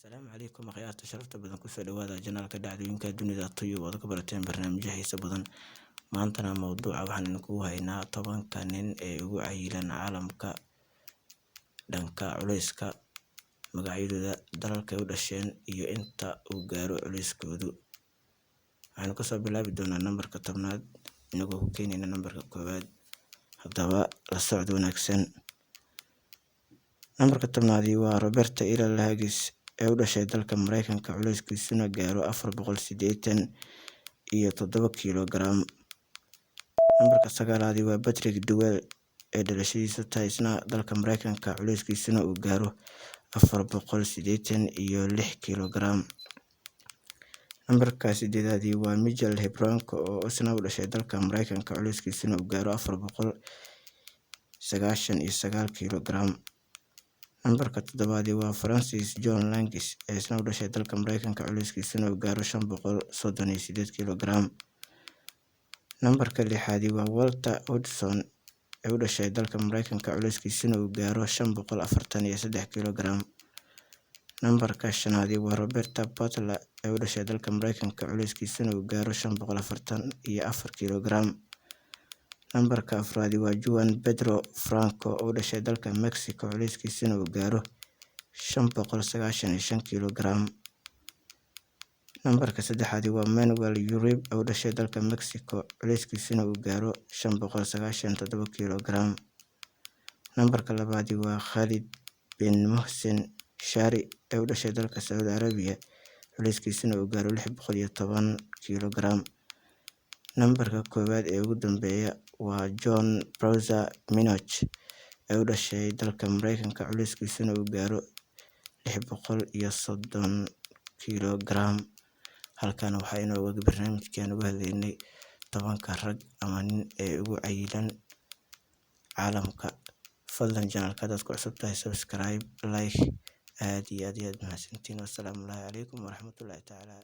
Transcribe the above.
Asalaamu calaykum akhyaarta sharafta badan kusoo dhawaada janaalka dhacdooyinka dunida Tube oo ka barateen barnaamijyo xiiso badan. Maantana mowduuca waxaan idinku haynaa 10 nin ee ugu cayilan caalamka dhanka culeyska, magacyadooda, dalalka ay u dhasheen iyo inta uu gaaro culeyskoodu. Waxaanu kasoo bilaabi doonaa nambarka 10aad inagoo ku keenayna nambarka 1aad. Haddaba la socod wanaagsan. Nambarka 10aadi waa Roberta Ila Lahagis ee u dhashay dalka Mareykanka, culeyskiisuna gaaro 487 kilogaram. Nambarka 9aadi waa Patrick Dwell ee dhalashadiisu tahay isna dalka Mareykanka, culeyskiisuna uu gaaro 486 kilogaram. Nambarka 8aadi waa Michael Hebronko oo isna u dhashay dalka Mareykanka, culeyskiisuna uu gaaro 499 kilogaram. Nambarka 7aadi waa Francis John Langis ee isna u dhashay dalka Mareykanka, culeyskiisuna uu gaaro 538 kilogaram. Nambarka 6aadi waa Walter Hudson ee u dhashay dalka Mareykanka, culeyskiisuna uu gaaro 543 kilogaram. Nambarka 5aadi waa Roberta Butler ee u dhashay dalka Mareykanka, culeyskiisuna uu gaaro 544 kilogaram. Nambarka 4aadi waa Juan Pedro Franco oo u dhashay dalka Mexico, culeyskiisuna uu gaaro 595 kilogaram. Nambarka 3aadi waa Manuel Uribe oo u dhashay dalka Mexico, culeyskiisuna uu gaaro 597 kilogaram. Nambarka 2aadi waa Khalid bin Mohsen Shari ee u dhashay dalka Saudi Arabia, culeyskiisuna uu gaaro 610 kilogaram. Nambarka 1aad ee ugu dambeeya waa John Browser Minoch ee u dhashay dalka Mareykanka, culeyskiisuna uu gaaro 630 kilogaram. Halkan waxaa inooga barnaamijkan uga hadlaynay 10 rag ama nin ee ugu cayilan caalamka. Fadlan janaalka hadaad ku cusub tahay subscribe, like, aad iyo aad mahadsantiin. Wassalaamu calaykum waraxmatullaahi tacaala